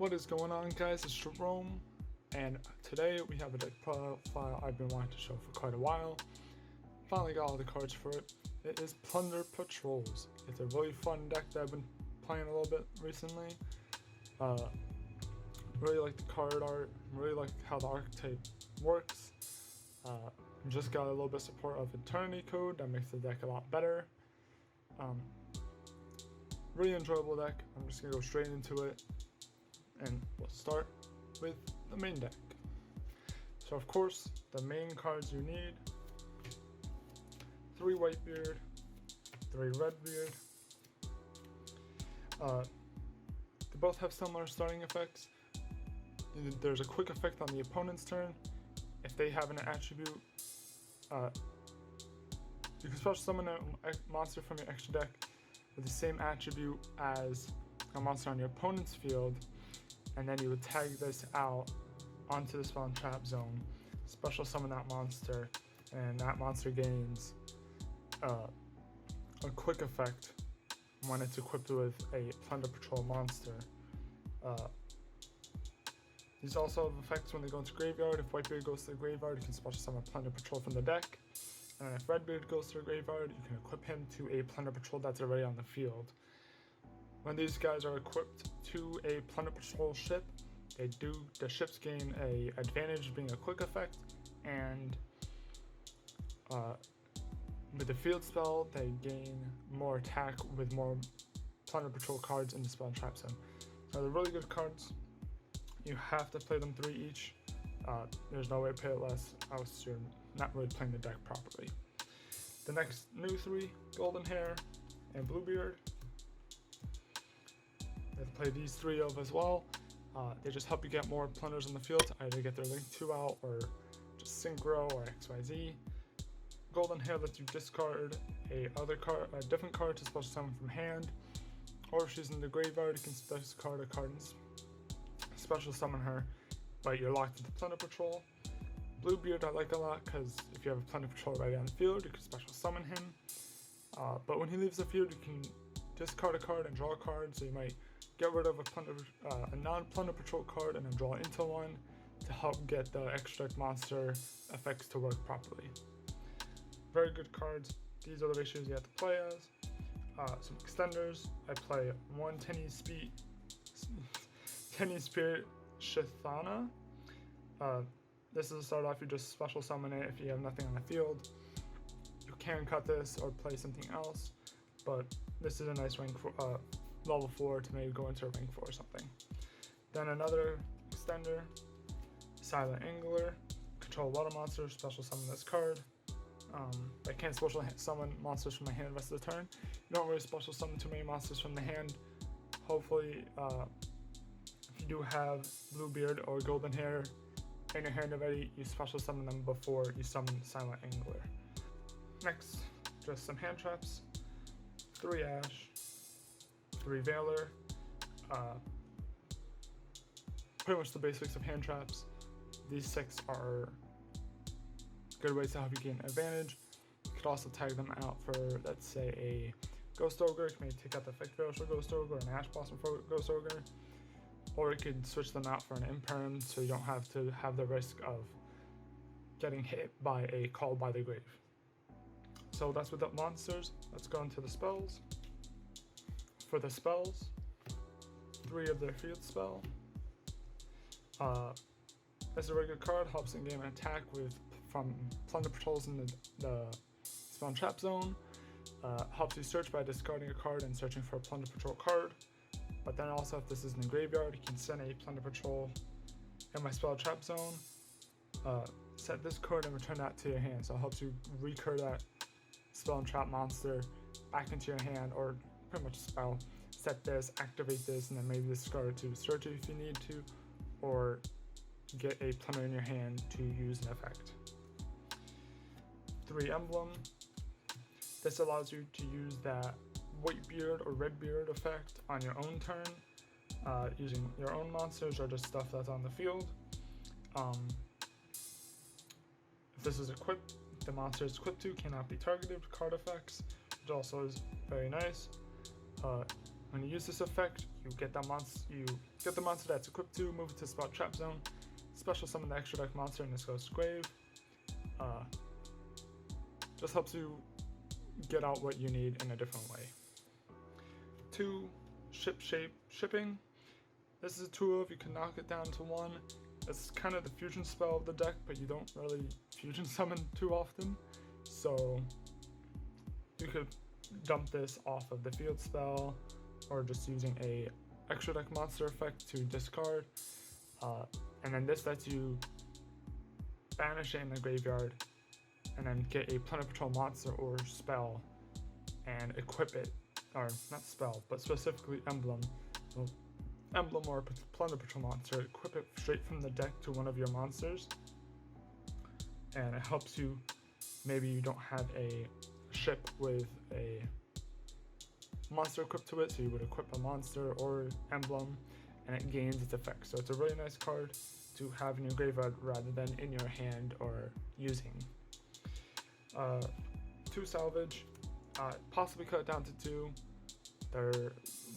What is going on, guys? It's Jerome, and today we have a deck profile I've been wanting to show for quite a while. Finally got all the cards for it. It is Plunder Patrols. It's a really fun deck that I've been playing a little bit recently. Really like the card art, really like how the archetype works. Just got a little bit of support of Eternity Code that makes the deck a lot better. Really enjoyable deck. I'm just gonna go straight into it. And we'll start with the main deck. So of course, the main cards you need: 3 Whitebeard, 3 Redbeard. They both have similar starting effects. There's a quick effect on the opponent's turn. If they have an attribute, you can special summon a monster from your extra deck with the same attribute as a monster on your opponent's field, and then you would tag this out onto the spell and trap zone, special summon that monster, and that monster gains a quick effect when it's equipped with a Plunder Patrol monster. These also have effects when they go into graveyard. If Whitebeard goes to the graveyard, you can special summon Plunder Patrol from the deck. And if Redbeard goes to the graveyard, you can equip him to a Plunder Patrol that's already on the field. When these guys are equipped to a Plunder Patrol ship, the ships gain a advantage being a quick effect, and with the field spell, they gain more attack with more Plunder Patrol cards in the spell and trap zone. So they're really good cards. You have to play them 3 each. There's no way to play it less, else you're not really playing the deck properly. The next new 3, Golden Hair and Bluebeard. They play these 3 of as well. They just help you get more plunders in the field to either get their Link 2 out or just Synchro or XYZ. Golden Hair lets you discard a different card to special summon from hand, or if she's in the graveyard, you can discard a card and special summon her, but you're locked into Plunder Patrol. Bluebeard I like a lot because if you have a Plunder Patrol right on the field, you can special summon him. But when he leaves the field, you can discard a card and draw a card, so you might get rid of a non-Plunder Patrol card and then draw into one to help get the extract monster effects to work properly. Very good cards. These are the ratios you have to play as. Some extenders. I play 1 Tenny Spirit Shithana. This is a start off, you just special summon it if you have nothing on the field. You can cut this or play something else, but this is a nice rank for level 4 to maybe go into a rank 4 or something. Then another extender, Silent Angler. Control water monsters, special summon this card. I can't special summon monsters from my hand the rest of the turn. You don't really special summon too many monsters from the hand. Hopefully, if you do have Bluebeard or Golden Hair in your hand already, you special summon them before you summon Silent Angler. Next, just some hand traps. 3 Ash, 3 Veiler. Pretty much the basics of hand traps. These 6 are good ways to help you gain advantage. You could also tag them out for, let's say, a Ghost Ogre. You may take out the effect Veiler for Ghost Ogre, an Ash Blossom for Ghost Ogre. Or you could switch them out for an Imperm, so you don't have to have the risk of getting hit by a Call by the Grave. So that's with the monsters. Let's go into the spells. For the spells, 3 of their field spell. This is a very good card, helps in game and attack from Plunder Patrols in the spell and trap zone. Helps you search by discarding a card and searching for a Plunder Patrol card. But then also, if this is in the graveyard, you can send a Plunder Patrol in my spell trap zone. Set this card and return that to your hand. So it helps you recur that spell and trap monster back into your hand, or pretty much spell. Set this, activate this, and then maybe discard it to search it if you need to, or get a plunder in your hand to use an effect. 3 Emblem. This allows you to use that Whitebeard or Redbeard effect on your own turn, using your own monsters or just stuff that's on the field. If this is equipped, the monster is equipped to cannot be targeted with card effects, which also is very nice. When you use this effect, you get the monster that's equipped to, move it to spell trap zone, special summon the extra deck monster, and this goes to grave. Just helps you get out what you need in a different way. 2. Shipping. This is a 2-of, you can knock it down to 1. It's kind of the fusion spell of the deck, but you don't really fusion summon too often. So you could dump this off of the field spell, or just using a extra deck monster effect to discard. And then this lets you banish it in the graveyard, and then get a Plunder Patrol monster or spell and equip it, or not spell, but specifically emblem or Plunder Patrol monster, equip it straight from the deck to one of your monsters. And it helps you, maybe you don't have a ship with a monster equipped to it, so you would equip a monster or emblem, and it gains its effect. So it's a really nice card to have in your graveyard rather than in your hand or using. 2 salvage, possibly cut it down to 2.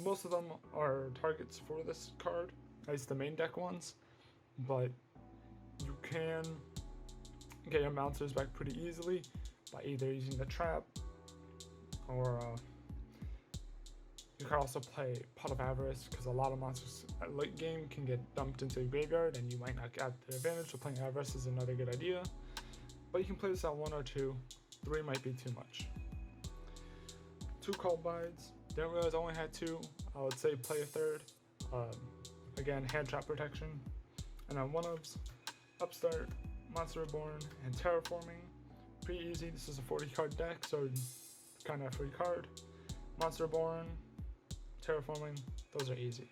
Most of them are targets for this card, at least the main deck ones, but you can get your monsters back pretty easily by either using the trap, or you can also play Pot of Avarice, because a lot of monsters at late game can get dumped into the graveyard and you might not get the advantage, so playing Avarice is another good idea. But you can play this at 1 or 2, 3 might be too much. 2 Called Bides. Didn't realize I only had 2. I would say play a 3rd. Again, hand trap protection. And then 1-ofs, Upstart, Monster Reborn, and Terraforming. Pretty easy. This is a 40 card deck, so kind of a free card. Monster Reborn, Terraforming, those are easy.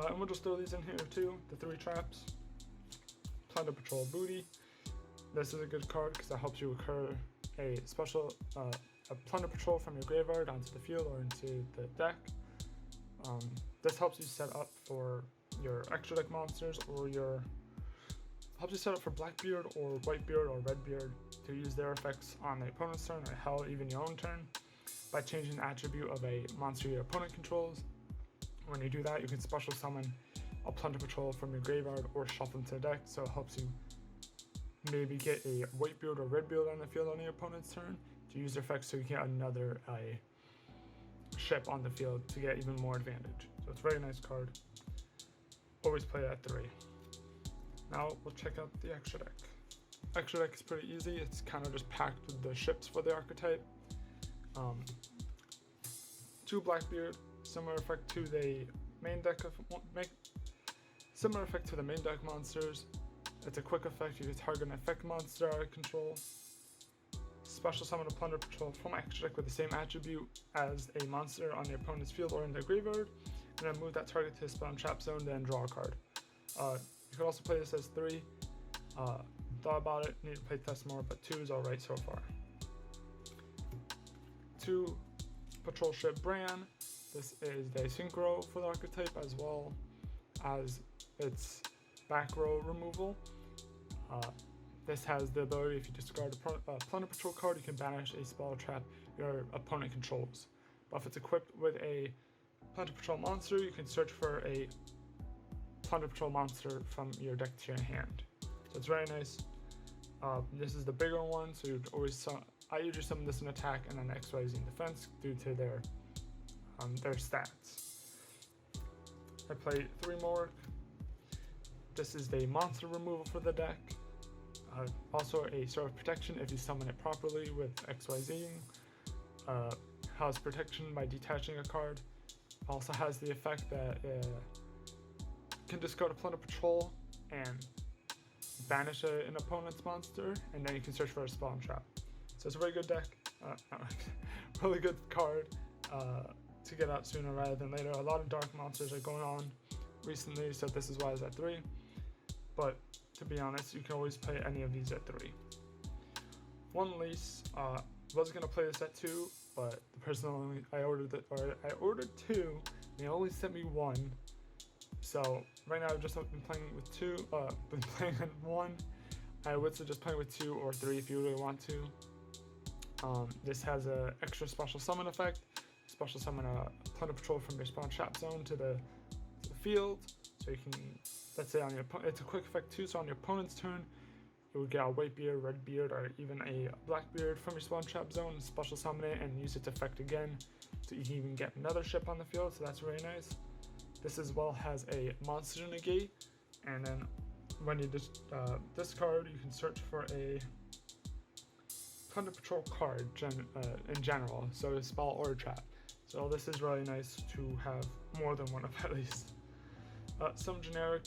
And we'll just throw these in here too. The 3 traps. Plunder Patrol Booty. This is a good card because that helps you occur a special a Plunder Patrol from your graveyard onto the field or into the deck. This helps you set up for your extra deck monsters, or helps you set up for Blackbeard or Whitebeard or Redbeard to use their effects on the opponent's turn, or hell, even your own turn, by changing the attribute of a monster your opponent controls. When you do that, you can special summon a Plunder Patrol from your graveyard or shuffle into the deck, so it helps you maybe get a Whitebeard or Redbeard on the field on your opponent's turn to use their effects, so you get another ship on the field to get even more advantage. So it's a very nice card. Always play at 3. Now we'll check out the extra deck. Extra deck is pretty easy. It's kind of just packed with the ships for the archetype. 2 Blackbeard, similar effect to the main deck monsters. It's a quick effect. You can target an effect monster out of control. Special summon a Plunder Patrol from extra deck with the same attribute as a monster on the opponent's field or in their graveyard, and then move that target to a spell and trap zone, then draw a card. You could also play this as 3. Thought about it, need to play test more, but 2 is alright so far. 2 Patrol Ship Bran. This is the synchro for the archetype, as well as its back row removal. This has the ability, if you discard a Plunder Patrol card, you can banish a spell or trap your opponent controls. But if it's equipped with a Plunder Patrol monster, you can search for a Plunder Patrol monster from your deck to your hand. So it's very nice. This is the bigger one, so I usually summon this in attack and then XYZ in defense due to their stats. I play 3 more. This is the monster removal for the deck. Also a sort of protection if you summon it properly with XYZ. Has protection by detaching a card. Also has the effect that can discard a Plunder Patrol and banish an opponent's monster, and then you can search for a spell and trap. So it's a very good deck. Really good card to get out sooner rather than later. A lot of dark monsters are going on recently, so this is why it's at 3. But to be honest, you can always play any of these at 3. 1 lease. Was gonna play this at 2, but the person I ordered 2, and they only sent me 1. So right now I've just been playing with 2. Been playing at 1. I would suggest playing with 2 or 3 if you really want to. This has a extra special summon effect. Special summon a Plunder Patrol from your spawn trap zone to the field. So you can, let's say on your it's a quick effect too, so on your opponent's turn, you would get a white beard, red beard, or even a black beard from your spawn trap zone, special summon it, and use its effect again. So you can even get another ship on the field, so that's really nice. This as well has a monster negate, and then when you discard, you can search for a Plunder Patrol card in general, so a spell or a trap. So this is really nice to have more than one of at least. Some generic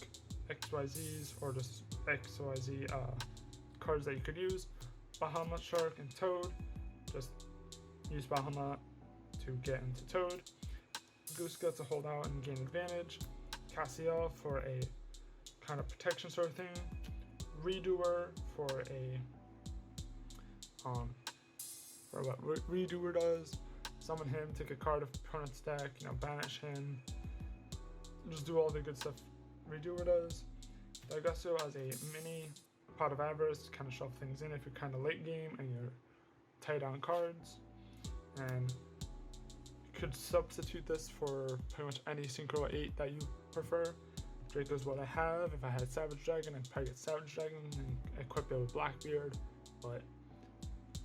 XYZs or just XYZ cards that you could use. Bahama, Shark, and Toad. Just use Bahama to get into Toad. Gooska to hold out and gain advantage. Cassiel for a kind of protection sort of thing. Redoer for a for what Redoer does. Summon him, take a card of opponent's deck, banish him. Just do all the good stuff Redoer does. Daigusto as a mini Pot of Avarice to kind of shove things in if you're kind of late game and you're tight on cards. And you could substitute this for pretty much any Synchro 8 that you prefer. Draco's what I have. If I had Savage Dragon, I'd probably get Savage Dragon and equip it with Blackbeard, but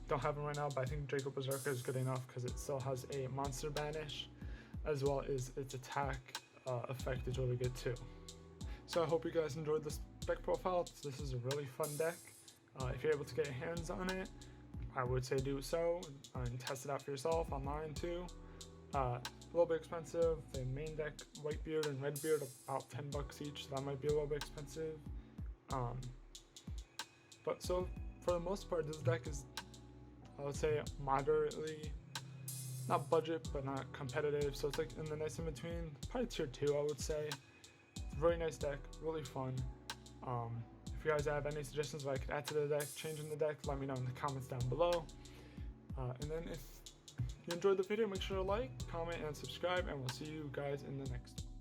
don't have him right now. But I think Draco Berserker is good enough because it still has a monster banish, as well as its attack effect is really good too. So I hope you guys enjoyed this deck profile. This is a really fun deck. If you're able to get your hands on it, I would say do so and test it out for yourself online too. A little bit expensive. The main deck, Whitebeard and Redbeard, about $10 each, so that might be a little bit expensive. But so for the most part, this deck is, I would say, moderately, not budget, but not competitive. So it's like in the nice in between, probably tier 2, I would say. It's a really nice deck, really fun. If you guys have any suggestions what I could add to the deck, change in the deck, let me know in the comments down below. And then if you enjoyed the video, make sure to like, comment, and subscribe, and we'll see you guys in the next one.